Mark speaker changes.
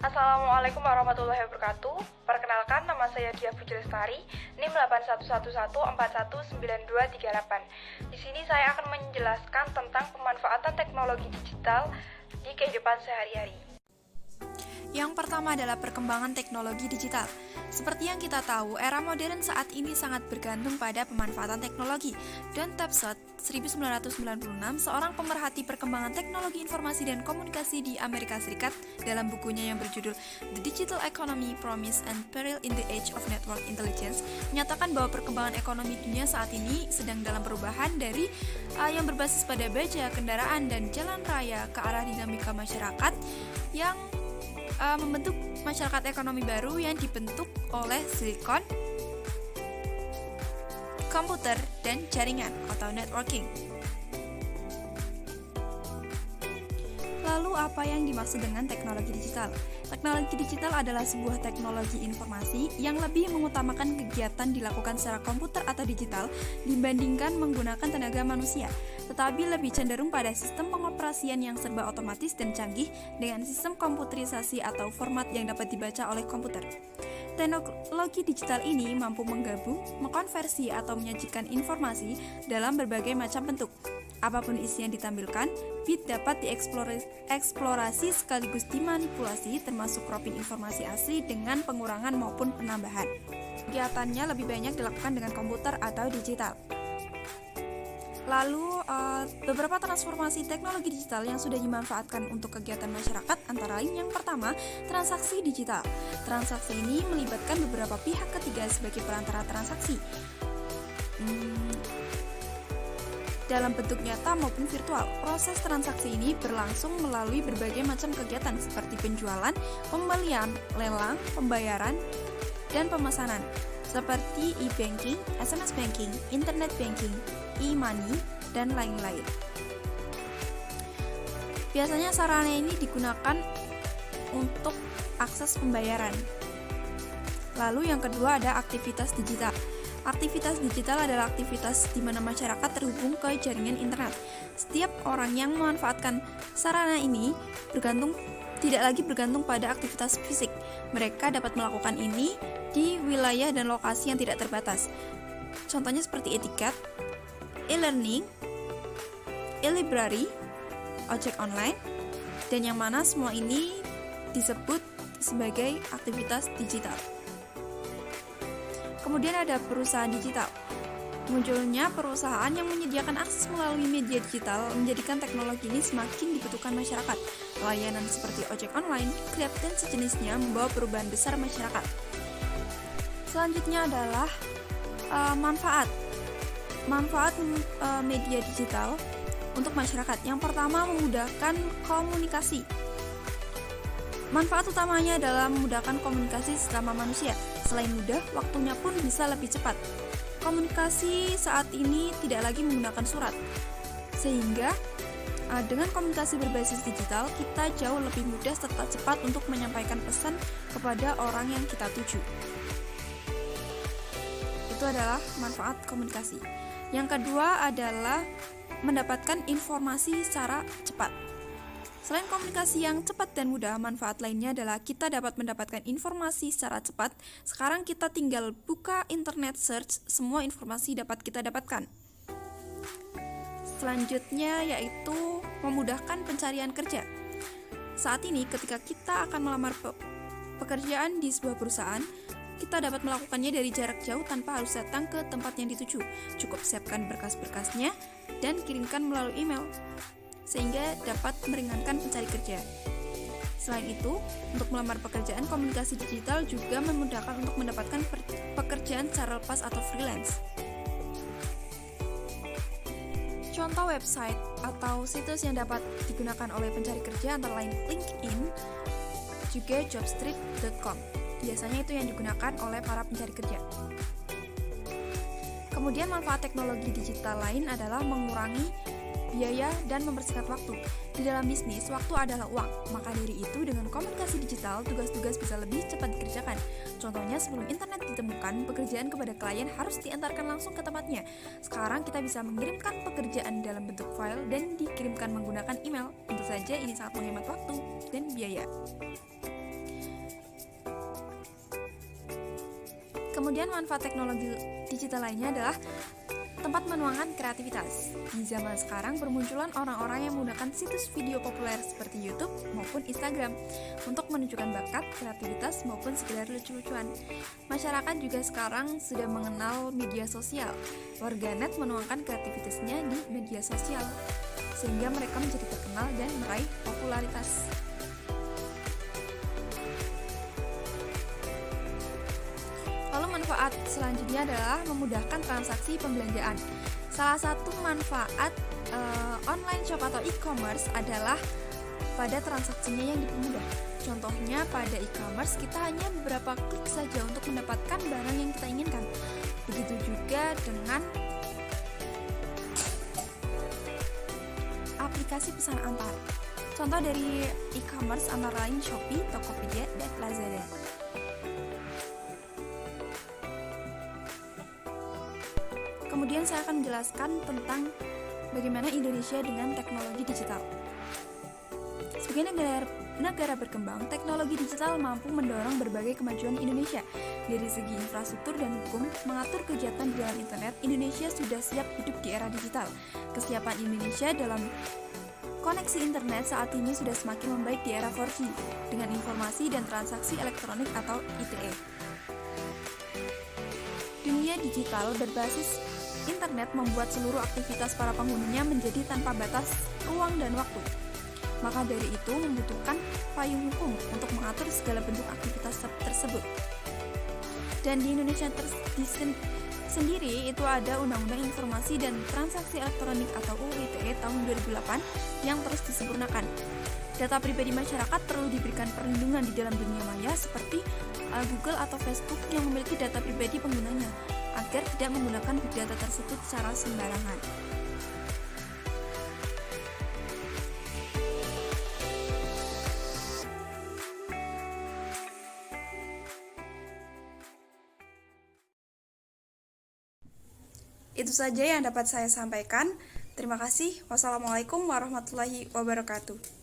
Speaker 1: Assalamualaikum warahmatullahi wabarakatuh. Perkenalkan, nama saya Dia Puji Lestari, NIM 8111419238. Di sini saya akan menjelaskan tentang pemanfaatan teknologi digital di kehidupan sehari-hari.
Speaker 2: Yang pertama adalah perkembangan teknologi digital. Seperti yang kita tahu, era modern saat ini sangat bergantung pada pemanfaatan teknologi. Don Tapsot, 1996, seorang pemerhati perkembangan teknologi informasi dan komunikasi di Amerika Serikat, dalam bukunya yang berjudul The Digital Economy, Promise and Peril in the Age of Network Intelligence, menyatakan bahwa perkembangan ekonomi dunia saat ini sedang dalam perubahan dari yang berbasis pada baja, kendaraan, dan jalan raya ke arah dinamika masyarakat yang membentuk masyarakat ekonomi baru yang dibentuk oleh silikon, komputer, dan jaringan atau networking. Lalu apa yang dimaksud dengan teknologi digital? Teknologi digital adalah sebuah teknologi informasi yang lebih mengutamakan kegiatan dilakukan secara komputer atau digital dibandingkan menggunakan tenaga manusia, tetapi lebih cenderung pada sistem pengoperasian yang serba otomatis dan canggih dengan sistem komputerisasi atau format yang dapat dibaca oleh komputer. Teknologi digital ini mampu menggabung, mengkonversi, atau menyajikan informasi dalam berbagai macam bentuk. Apapun isi yang ditampilkan, bit dapat dieksplorasi sekaligus dimanipulasi, termasuk cropping informasi asli dengan pengurangan maupun penambahan. Kegiatannya lebih banyak dilakukan dengan komputer atau digital. Lalu, beberapa transformasi teknologi digital yang sudah dimanfaatkan untuk kegiatan masyarakat antara lain yang pertama, transaksi digital. Transaksi ini melibatkan beberapa pihak ketiga sebagai perantara transaksi. Dalam bentuk nyata maupun virtual, proses transaksi ini berlangsung melalui berbagai macam kegiatan seperti penjualan, pembelian, lelang, pembayaran, dan pemesanan, seperti e-banking, SMS banking, internet banking, e-money, dan lain-lain. Biasanya sarana ini digunakan untuk akses pembayaran. Lalu yang kedua ada aktivitas digital. Aktivitas digital adalah aktivitas di mana masyarakat terhubung ke jaringan internet. Setiap orang yang memanfaatkan sarana ini tidak lagi bergantung pada aktivitas fisik. Mereka dapat melakukan ini di wilayah dan lokasi yang tidak terbatas. Contohnya seperti e-tiket, e-learning, e-library, ojek online, dan yang mana semua ini disebut sebagai aktivitas digital. Kemudian ada perusahaan digital. Munculnya perusahaan yang menyediakan akses melalui media digital menjadikan teknologi ini semakin dibutuhkan masyarakat. Layanan seperti ojek online, Grab, dan sejenisnya membawa perubahan besar masyarakat. Selanjutnya adalah manfaat media digital untuk masyarakat. Yang pertama, memudahkan komunikasi. Manfaat utamanya adalah memudahkan komunikasi sesama manusia. Selain mudah, waktunya pun bisa lebih cepat. Komunikasi saat ini tidak lagi menggunakan surat, sehingga dengan komunikasi berbasis digital, kita jauh lebih mudah serta cepat untuk menyampaikan pesan kepada orang yang kita tuju. Itu adalah manfaat komunikasi. Yang kedua adalah mendapatkan informasi secara cepat. Selain komunikasi yang cepat dan mudah, manfaat lainnya adalah kita dapat mendapatkan informasi secara cepat. Sekarang kita tinggal buka internet search, semua informasi dapat kita dapatkan. Selanjutnya yaitu memudahkan pencarian kerja. Saat ini ketika kita akan melamar pekerjaan di sebuah perusahaan, kita dapat melakukannya dari jarak jauh tanpa harus datang ke tempat yang dituju. Cukup siapkan berkas-berkasnya dan kirimkan melalui email, sehingga dapat meringankan pencari kerja. Selain itu, untuk melamar pekerjaan, komunikasi digital juga memudahkan untuk mendapatkan pekerjaan secara lepas atau freelance. Contoh website atau situs yang dapat digunakan oleh pencari kerja antara lain LinkedIn, juga jobstreet.com. Biasanya itu yang digunakan oleh para pencari kerja. Kemudian manfaat teknologi digital lain adalah mengurangi biaya dan mempersingkat waktu. Di dalam bisnis, waktu adalah uang. Maka dari itu, dengan komunikasi digital, tugas-tugas bisa lebih cepat dikerjakan. Contohnya, sebelum internet ditemukan, pekerjaan kepada klien harus diantarkan langsung ke tempatnya. Sekarang kita bisa mengirimkan pekerjaan dalam bentuk file dan dikirimkan menggunakan email. Tentu saja ini sangat menghemat waktu dan biaya. Kemudian manfaat teknologi digital lainnya adalah tempat menuangkan kreativitas. Di zaman sekarang bermunculan orang-orang yang menggunakan situs video populer seperti YouTube maupun Instagram untuk menunjukkan bakat, kreativitas maupun sekedar lucu-lucuan. Masyarakat juga sekarang sudah mengenal media sosial. Warganet menuangkan kreativitasnya di media sosial sehingga mereka menjadi terkenal dan meraih popularitas. Lalu manfaat selanjutnya adalah memudahkan transaksi pembelanjaan. Salah satu manfaat online shop atau e-commerce adalah pada transaksinya yang dipermudah. Contohnya pada e-commerce kita hanya beberapa klik saja untuk mendapatkan barang yang kita inginkan. Begitu juga dengan aplikasi pesan antar. Contoh dari e-commerce antara lain Shopee, Tokopedia, dan Lazada. Kemudian saya akan menjelaskan tentang bagaimana Indonesia dengan teknologi digital. Sebagai negara berkembang, teknologi digital mampu mendorong berbagai kemajuan Indonesia. Dari segi infrastruktur dan hukum, mengatur kegiatan di dalam internet, Indonesia sudah siap hidup di era digital. Kesiapan Indonesia dalam koneksi internet saat ini sudah semakin membaik di era 4G dengan informasi dan transaksi elektronik atau ITE. Dunia digital berbasis internet membuat seluruh aktivitas para penghuninya menjadi tanpa batas ruang dan waktu. Maka dari itu membutuhkan payung hukum untuk mengatur segala bentuk aktivitas tersebut. Dan di Indonesia sendiri itu ada Undang-Undang Informasi dan Transaksi Elektronik atau UU ITE tahun 2008 yang terus disempurnakan. Data pribadi masyarakat perlu diberikan perlindungan di dalam dunia maya seperti Google atau Facebook yang memiliki data pribadi penggunanya, agar tidak menggunakan big data tersebut secara sembarangan. Itu saja yang dapat saya sampaikan. Terima kasih. Wassalamualaikum warahmatullahi wabarakatuh.